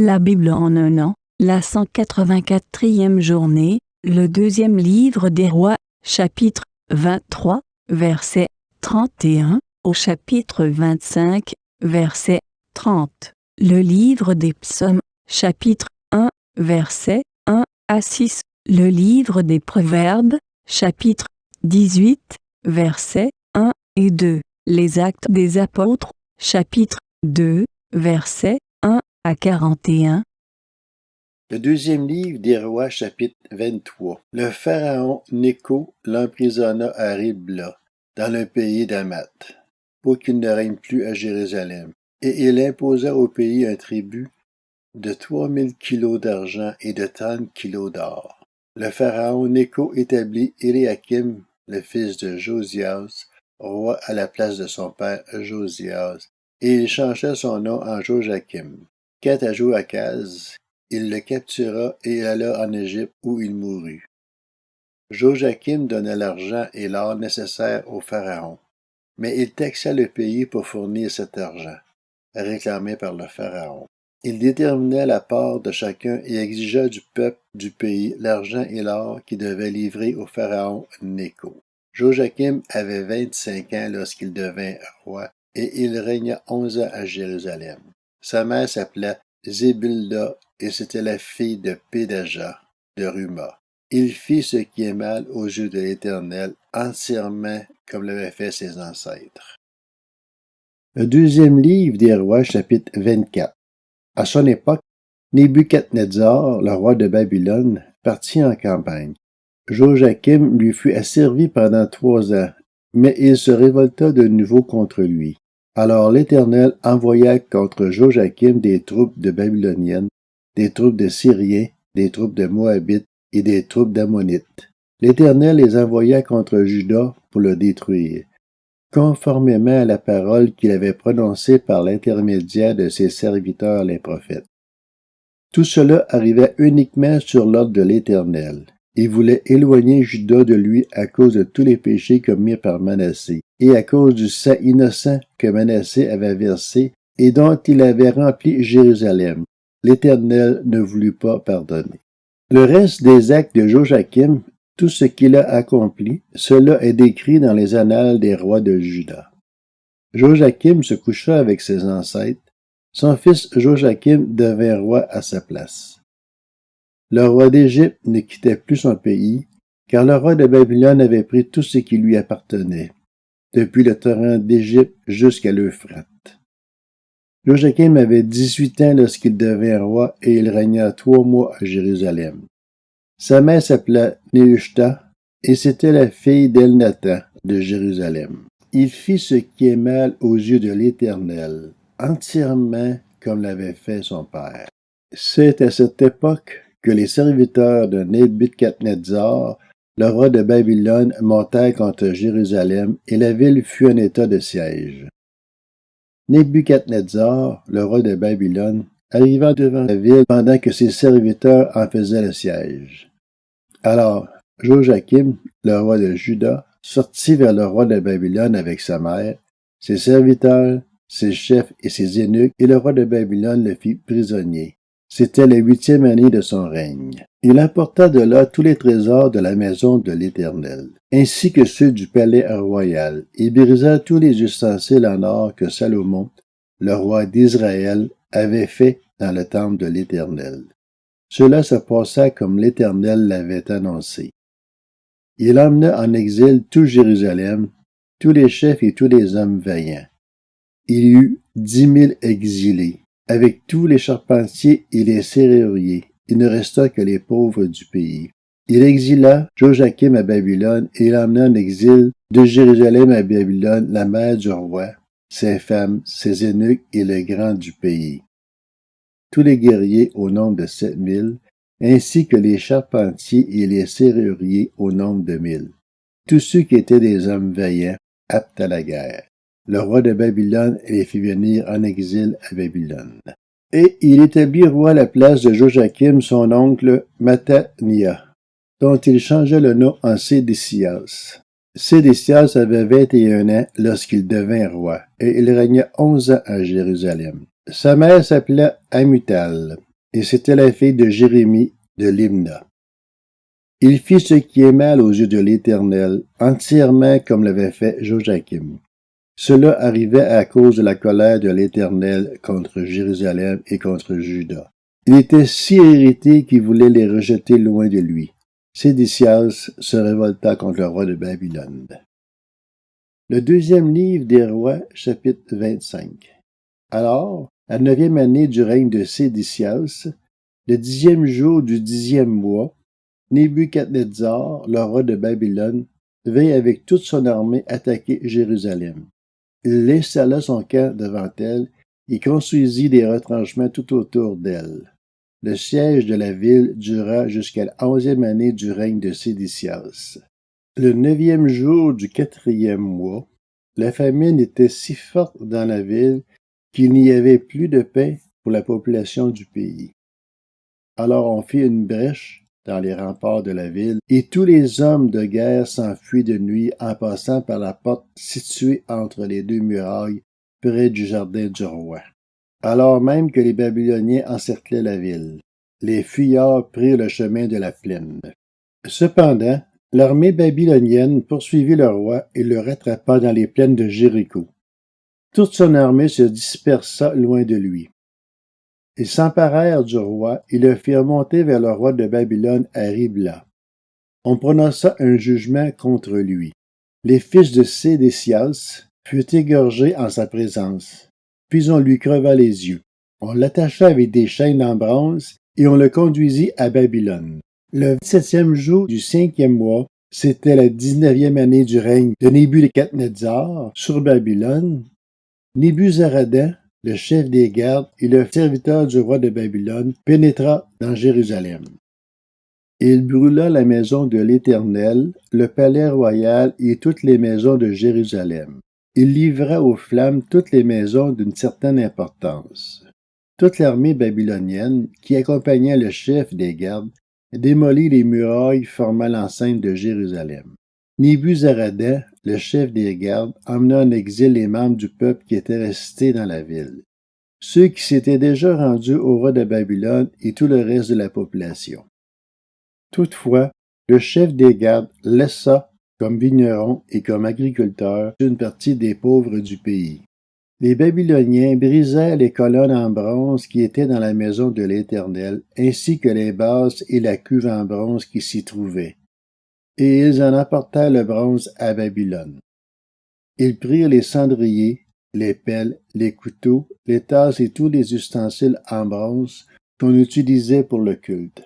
La Bible en un an, la 184e journée, le deuxième livre des rois, chapitre 23, verset 31, au chapitre 25, verset 30. Le livre des psaumes, chapitre 1, verset 1 à 6. Le livre des proverbes, chapitre 18, versets 1 et 2. Les actes des apôtres, chapitre 2, versets 1 à 41. Le deuxième livre des rois, chapitre 23. Le pharaon Nécho l'emprisonna à Ribla, dans le pays d'Hamath, pour qu'il ne règne plus à Jérusalem. Et il imposa au pays un tribut de 3000 kilos d'argent et de 30 kilos d'or. Le pharaon Nécho établit Éliakim, le fils de Josias, roi à la place de son père Josias, et il changea son nom en Joachim. Quant à Joachaz, il le captura et il alla en Égypte où il mourut. Joachim donna l'argent et l'or nécessaires au pharaon, mais il taxa le pays pour fournir cet argent, réclamé par le pharaon. Il détermina la part de chacun et exigea du peuple du pays l'argent et l'or qu'il devait livrer au pharaon Nécho. Joachim avait 25 ans lorsqu'il devint roi et il régna 11 ans à Jérusalem. Sa mère s'appelait Zébilda et c'était la fille de Pédaja de Ruma. Il fit ce qui est mal aux yeux de l'Éternel, entièrement comme l'avaient fait ses ancêtres. Le deuxième livre des rois, chapitre 24. À son époque, Nebuchadnezzar, le roi de Babylone, partit en campagne. Joachim lui fut asservi pendant 3 ans, mais il se révolta de nouveau contre lui. Alors l'Éternel envoya contre Joachim des troupes de Babyloniennes, des troupes de Syriens, des troupes de Moabites et des troupes d'Ammonites. L'Éternel les envoya contre Juda pour le détruire, conformément à la parole qu'il avait prononcée par l'intermédiaire de ses serviteurs les prophètes. Tout cela arrivait uniquement sur l'ordre de l'Éternel. Il voulait éloigner Juda de lui à cause de tous les péchés commis par Manassé, et à cause du sang innocent que Manassé avait versé et dont il avait rempli Jérusalem. L'Éternel ne voulut pas pardonner. Le reste des actes de Joachim, tout ce qu'il a accompli, cela est décrit dans les annales des rois de Juda. Joachim se coucha avec ses ancêtres. Son fils Joachim devint roi à sa place. Le roi d'Égypte ne quittait plus son pays, car le roi de Babylone avait pris tout ce qui lui appartenait, depuis le torrent d'Égypte jusqu'à l'Euphrate. Joachim avait 18 ans lorsqu'il devint roi et il régna 3 mois à Jérusalem. Sa mère s'appelait Nehushta et c'était la fille d'Elnathan de Jérusalem. Il fit ce qui est mal aux yeux de l'Éternel, entièrement comme l'avait fait son père. C'est à cette époque que les serviteurs de Nebuchadnezzar, le roi de Babylone, montèrent contre Jérusalem et la ville fut en état de siège. Nebuchadnezzar, le roi de Babylone, arriva devant la ville pendant que ses serviteurs en faisaient le siège. Alors, Joachim, le roi de Juda, sortit vers le roi de Babylone avec sa mère, ses serviteurs, ses chefs et ses eunuques, et le roi de Babylone le fit prisonnier. C'était la 8e année de son règne. Il apporta de là tous les trésors de la maison de l'Éternel, ainsi que ceux du palais royal, et brisa tous les ustensiles en or que Salomon, le roi d'Israël, avait fait dans le temple de l'Éternel. Cela se passa comme l'Éternel l'avait annoncé. Il emmena en exil tout Jérusalem, tous les chefs et tous les hommes vaillants. Il y eut 10 000 exilés, avec tous les charpentiers et les serruriers. Il ne resta que les pauvres du pays. Il exila Joachim à Babylone et il emmena en exil de Jérusalem à Babylone la mère du roi, ses femmes, ses eunuques et les grands du pays. Tous les guerriers au nombre de 7000, ainsi que les charpentiers et les serruriers au nombre de 1000. Tous ceux qui étaient des hommes vaillants, aptes à la guerre. Le roi de Babylone les fit venir en exil à Babylone. Et il établit roi à la place de Joachim, son oncle Mattania, dont il changea le nom en Sédécias. Sédécias avait 21 ans lorsqu'il devint roi, et il régna 11 ans à Jérusalem. Sa mère s'appelait Amutal. et c'était la fille de Jérémie de Limna. Il fit ce qui est mal aux yeux de l'Éternel, entièrement comme l'avait fait Joachim. Cela arrivait à cause de la colère de l'Éternel contre Jérusalem et contre Juda. Il était si irrité qu'il voulait les rejeter loin de lui. Sédécias se révolta contre le roi de Babylone. Le deuxième livre des rois, chapitre 25. Alors, à la 9e année du règne de Sédécias, le 10e jour du 10e mois, Nebuchadnezzar, le roi de Babylone, vint avec toute son armée attaquer Jérusalem. Il installa son camp devant elle et construisit des retranchements tout autour d'elle. Le siège de la ville dura jusqu'à la 11e année du règne de Sédécias. Le 9e jour du 4e mois, la famine était si forte dans la ville qu'il n'y avait plus de pain pour la population du pays. Alors on fit une brèche dans les remparts de la ville, et tous les hommes de guerre s'enfuient de nuit en passant par la porte située entre les deux murailles, près du jardin du roi. Alors même que les Babyloniens encerclaient la ville, les fuyards prirent le chemin de la plaine. Cependant, l'armée babylonienne poursuivit le roi et le rattrapa dans les plaines de Jéricho. Toute son armée se dispersa loin de lui. Ils s'emparèrent du roi et le firent monter vers le roi de Babylone à Ribla. On prononça un jugement contre lui. Les fils de Sédécias furent égorgés en sa présence, puis on lui creva les yeux. On l'attacha avec des chaînes en bronze et on le conduisit à Babylone. Le 27e jour du 5e mois, c'était la 19e année du règne de Nebuchadnezzar sur Babylone. Nebuzaradan, le chef des gardes et le serviteur du roi de Babylone, pénétra dans Jérusalem. Il brûla la maison de l'Éternel, le palais royal et toutes les maisons de Jérusalem. Il livra aux flammes toutes les maisons d'une certaine importance. Toute l'armée babylonienne, qui accompagnait le chef des gardes, démolit les murailles formant l'enceinte de Jérusalem. Nebuzaradan, le chef des gardes, emmena en exil les membres du peuple qui étaient restés dans la ville, ceux qui s'étaient déjà rendus au roi de Babylone et tout le reste de la population. Toutefois, le chef des gardes laissa, comme vigneron et comme agriculteur, une partie des pauvres du pays. Les Babyloniens brisèrent les colonnes en bronze qui étaient dans la maison de l'Éternel, ainsi que les bases et la cuve en bronze qui s'y trouvaient. Et ils en apportèrent le bronze à Babylone. Ils prirent les cendriers, les pelles, les couteaux, les tasses et tous les ustensiles en bronze qu'on utilisait pour le culte.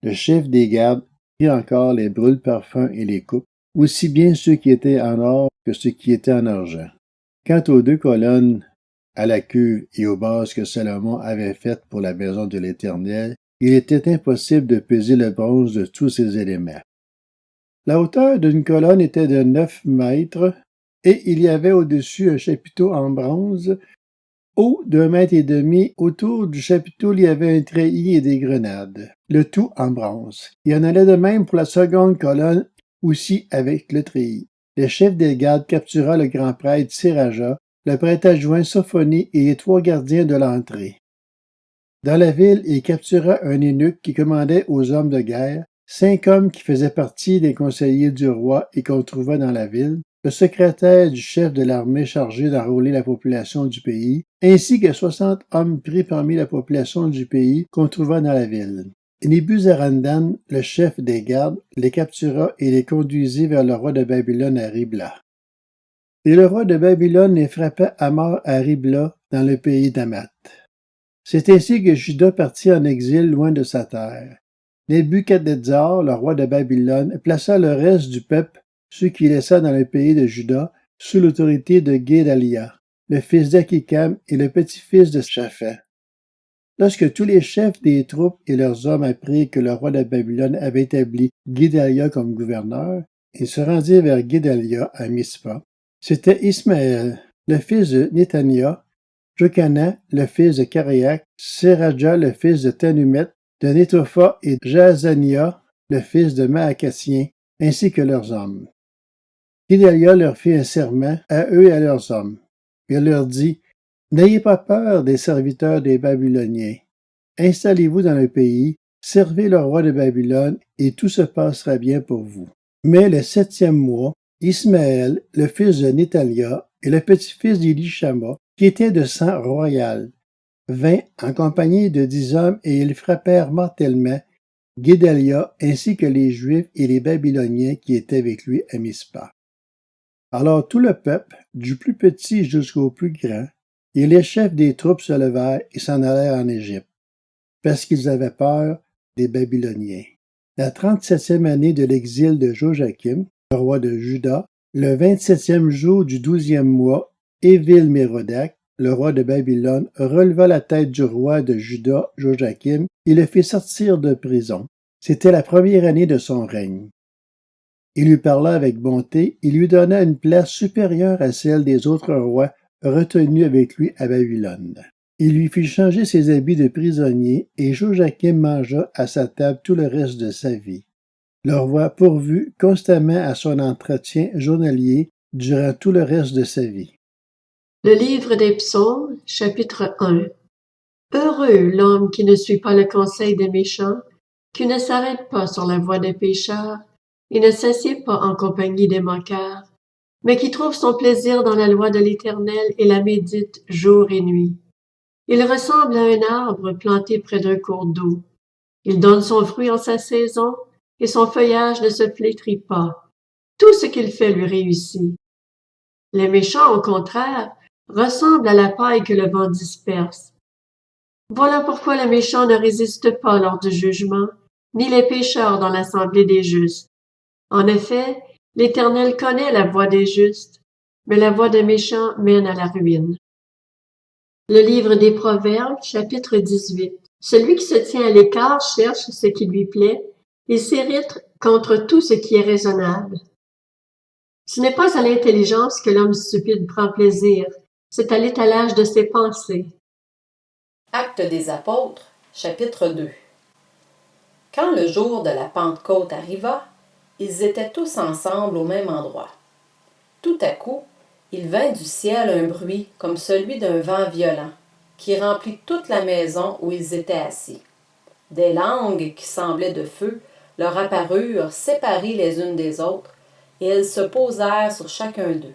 Le chef des gardes prit encore les brûle-parfums et les coupes, aussi bien ceux qui étaient en or que ceux qui étaient en argent. Quant aux 2 colonnes, à la cuve et aux bases que Salomon avait faites pour la maison de l'Éternel, il était impossible de peser le bronze de tous ces éléments. La hauteur d'une colonne était de 9 mètres, et il y avait au-dessus un chapiteau en bronze, haut d'1,5 mètre. Autour du chapiteau, il y avait un treillis et des grenades, le tout en bronze. Il en allait de même pour la seconde colonne, aussi avec le treillis. Le chef des gardes captura le grand prêtre Siraja, le prêtre adjoint Sophonie et les 3 gardiens de l'entrée. Dans la ville, il captura un eunuque qui commandait aux hommes de guerre, 5 hommes qui faisaient partie des conseillers du roi et qu'on trouva dans la ville, le secrétaire du chef de l'armée chargé d'enrôler la population du pays, ainsi que 60 hommes pris parmi la population du pays qu'on trouva dans la ville. Nebuzaradan, le chef des gardes, les captura et les conduisit vers le roi de Babylone à Ribla. Et le roi de Babylone les frappa à mort à Ribla, dans le pays d'Hamath. C'est ainsi que Juda partit en exil loin de sa terre. Nebuchadnezzar, le roi de Babylone, plaça le reste du peuple, ceux qu'il laissa dans le pays de Juda, sous l'autorité de Guédalia, le fils d'Akikam et le petit-fils de Shaphan. Lorsque tous les chefs des troupes et leurs hommes apprirent que le roi de Babylone avait établi Guédalia comme gouverneur, ils se rendirent vers Guédalia à Mispa. C'était Ismaël, le fils de Néthania, Jokana, le fils de Karéak, Seraja, le fils de Tanumet, de Nétopha et Jazania, le fils de Maakassien, ainsi que leurs hommes. Guédalia leur fit un serment à eux et à leurs hommes. Il leur dit: N'ayez pas peur des serviteurs des Babyloniens. Installez-vous dans le pays, servez le roi de Babylone, et tout se passera bien pour vous. Mais le 7e mois, Ismaël, le fils de Nethalia, et le petit-fils d'Élishama, qui était de sang royal, vint en compagnie de 10 hommes, et ils frappèrent mortellement Guédalia ainsi que les Juifs et les Babyloniens qui étaient avec lui à Mispa. Alors tout le peuple, du plus petit jusqu'au plus grand, et les chefs des troupes se levèrent et s'en allèrent en Égypte, parce qu'ils avaient peur des Babyloniens. La 37e année de l'exil de Joachim, le roi de Juda, le 27e jour du 12e mois, Évil-Mérodach, le roi de Babylone, releva la tête du roi de Juda, Joachim, et le fit sortir de prison. C'était la première année de son règne. Il lui parla avec bonté, il lui donna une place supérieure à celle des autres rois retenus avec lui à Babylone. Il lui fit changer ses habits de prisonnier, et Joachim mangea à sa table tout le reste de sa vie. Le roi pourvut constamment à son entretien journalier durant tout le reste de sa vie. Le livre des Psaumes, chapitre 1. Heureux l'homme qui ne suit pas le conseil des méchants, qui ne s'arrête pas sur la voie des pécheurs, et ne s'assied pas en compagnie des moqueurs, mais qui trouve son plaisir dans la loi de l'Éternel et la médite jour et nuit. Il ressemble à un arbre planté près d'un cours d'eau. Il donne son fruit en sa saison, et son feuillage ne se flétrit pas. Tout ce qu'il fait lui réussit. Les méchants, au contraire, ressemblent à la paille que le vent disperse. Voilà pourquoi les méchants ne résistent pas lors du jugement, ni les pécheurs dans l'assemblée des justes. En effet, l'Éternel connaît la voie des justes, mais la voie des méchants mène à la ruine. Le livre des Proverbes, chapitre 18. Celui qui se tient à l'écart cherche ce qui lui plaît et s'irrite contre tout ce qui est raisonnable. Ce n'est pas à l'intelligence que l'homme stupide prend plaisir, c'est à l'étalage de ses pensées. Actes des apôtres, chapitre 2. Quand le jour de la Pentecôte arriva, ils étaient tous ensemble au même endroit. Tout à coup, il vint du ciel un bruit comme celui d'un vent violent, qui remplit toute la maison où ils étaient assis. Des langues qui semblaient de feu leur apparurent séparées les unes des autres, et elles se posèrent sur chacun d'eux.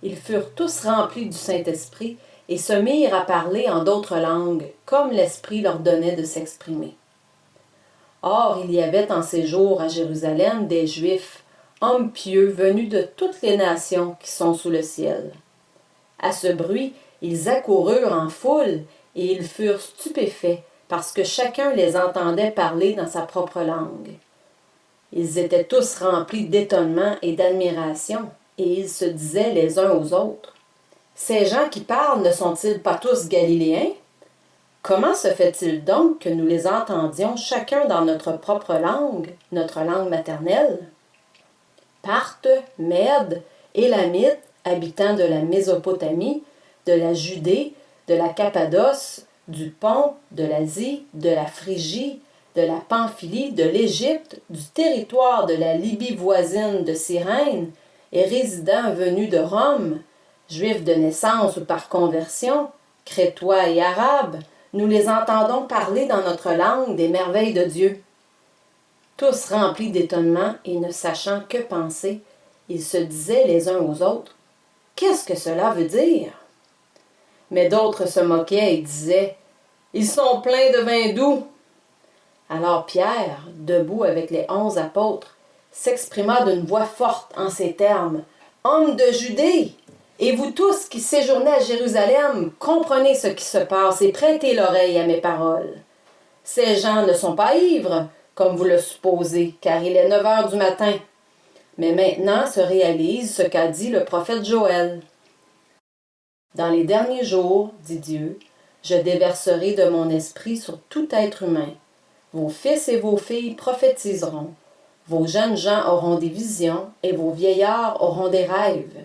Ils furent tous remplis du Saint-Esprit et se mirent à parler en d'autres langues, comme l'Esprit leur donnait de s'exprimer. Or, il y avait en ces jours à Jérusalem des Juifs, hommes pieux venus de toutes les nations qui sont sous le ciel. À ce bruit, ils accoururent en foule, et ils furent stupéfaits, parce que chacun les entendait parler dans sa propre langue. Ils étaient tous remplis d'étonnement et d'admiration, et ils se disaient les uns aux autres: « Ces gens qui parlent ne sont-ils pas tous Galiléens? Comment se fait-il donc que nous les entendions chacun dans notre propre notre langue maternelle? » Parthes, Mèdes, Élamites, habitants de la Mésopotamie, de la Judée, de la Cappadoce, du Pont, de l'Asie, de la Phrygie, de la Pamphylie, de l'Égypte, du territoire de la Libye voisine de Cyrène, et résidents venus de Rome, Juifs de naissance ou par conversion, Crétois et Arabes, nous les entendons parler dans notre langue des merveilles de Dieu. Tous remplis d'étonnement et ne sachant que penser, ils se disaient les uns aux autres: « Qu'est-ce que cela veut dire? » Mais d'autres se moquaient et disaient: « Ils sont pleins de vin doux. » Alors Pierre, debout avec les 11 apôtres, s'exprima d'une voix forte en ces termes: « Hommes de Judée, et vous tous qui séjournez à Jérusalem, comprenez ce qui se passe et prêtez l'oreille à mes paroles. Ces gens ne sont pas ivres, comme vous le supposez, car il est 9 heures du matin. Mais maintenant se réalise ce qu'a dit le prophète Joël. Dans les derniers jours, dit Dieu, je déverserai de mon esprit sur tout être humain. Vos fils et vos filles prophétiseront. Vos jeunes gens auront des visions et vos vieillards auront des rêves.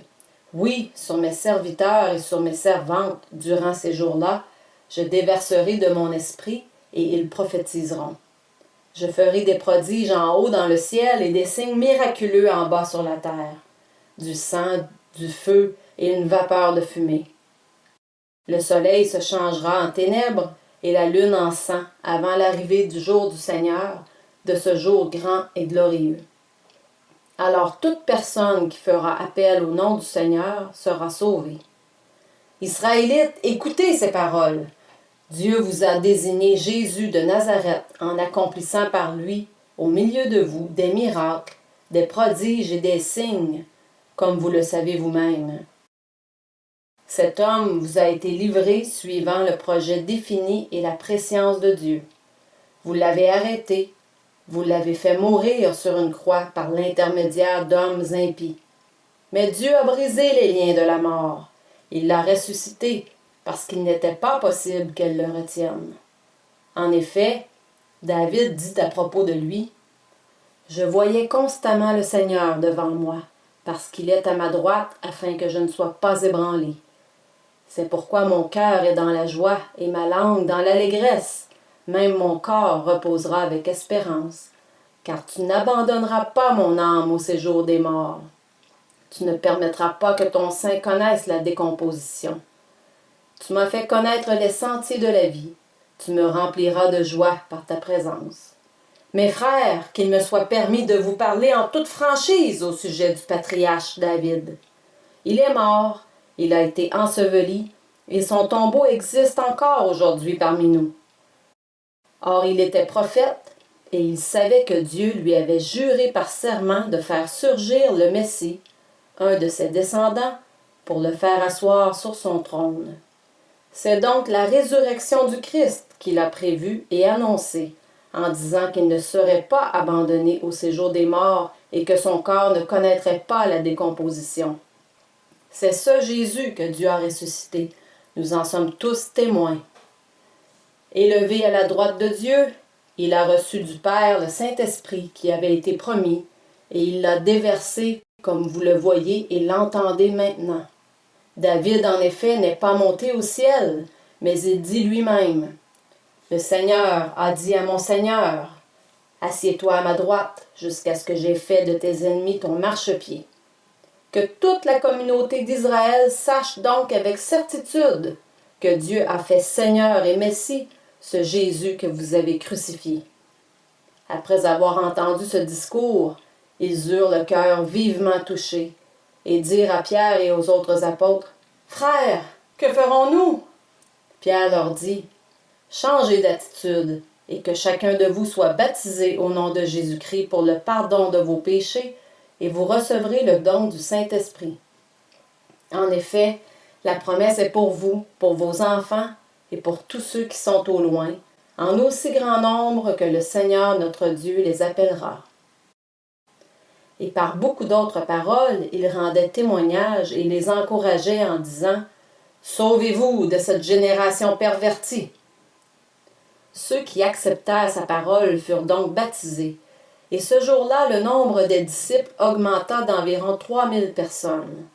Oui, sur mes serviteurs et sur mes servantes, durant ces jours-là, je déverserai de mon esprit et ils prophétiseront. Je ferai des prodiges en haut dans le ciel et des signes miraculeux en bas sur la terre, du sang, du feu et une vapeur de fumée. Le soleil se changera en ténèbres et la lune en sang avant l'arrivée du jour du Seigneur, de ce jour grand et glorieux. Alors toute personne qui fera appel au nom du Seigneur sera sauvée. Israélites, écoutez ces paroles. Dieu vous a désigné Jésus de Nazareth en accomplissant par lui, au milieu de vous, des miracles, des prodiges et des signes, comme vous le savez vous-même. Cet homme vous a été livré suivant le projet défini et la prescience de Dieu. Vous l'avez arrêté, vous l'avez fait mourir sur une croix par l'intermédiaire d'hommes impies. Mais Dieu a brisé les liens de la mort. Il l'a ressuscité parce qu'il n'était pas possible qu'elle le retienne. En effet, David dit à propos de lui, « Je voyais constamment le Seigneur devant moi, parce qu'il est à ma droite afin que je ne sois pas ébranlé. C'est pourquoi mon cœur est dans la joie et ma langue dans l'allégresse. Même mon corps reposera avec espérance, car tu n'abandonneras pas mon âme au séjour des morts. Tu ne permettras pas que ton sein connaisse la décomposition. Tu m'as fait connaître les sentiers de la vie. Tu me rempliras de joie par ta présence. Mes frères, qu'il me soit permis de vous parler en toute franchise au sujet du patriarche David. Il est mort, il a été enseveli, et son tombeau existe encore aujourd'hui parmi nous. Or il était prophète, et il savait que Dieu lui avait juré par serment de faire surgir le Messie, un de ses descendants, pour le faire asseoir sur son trône. C'est donc la résurrection du Christ qu'il a prévue et annoncée, en disant qu'il ne serait pas abandonné au séjour des morts et que son corps ne connaîtrait pas la décomposition. C'est ce Jésus que Dieu a ressuscité. Nous en sommes tous témoins. Élevé à la droite de Dieu, il a reçu du Père le Saint-Esprit qui avait été promis, et il l'a déversé, comme vous le voyez et l'entendez maintenant. David, en effet, n'est pas monté au ciel, mais il dit lui-même, « Le Seigneur a dit à mon Seigneur, « Assieds-toi à ma droite, jusqu'à ce que j'aie fait de tes ennemis ton marchepied. » Que toute la communauté d'Israël sache donc avec certitude que Dieu a fait Seigneur et Messie ce Jésus que vous avez crucifié. Après avoir entendu ce discours, ils eurent le cœur vivement touché, et dirent à Pierre et aux autres apôtres, « Frères, que ferons-nous? » Pierre leur dit, « Changez d'attitude, et que chacun de vous soit baptisé au nom de Jésus-Christ pour le pardon de vos péchés, et vous recevrez le don du Saint-Esprit. En effet, la promesse est pour vous, pour vos enfants, et pour tous ceux qui sont au loin, en aussi grand nombre que le Seigneur notre Dieu les appellera. » Et par beaucoup d'autres paroles, il rendait témoignage et les encourageait en disant « Sauvez-vous de cette génération pervertie !» Ceux qui acceptèrent sa parole furent donc baptisés, et ce jour-là, le nombre des disciples augmenta d'environ 3000 personnes.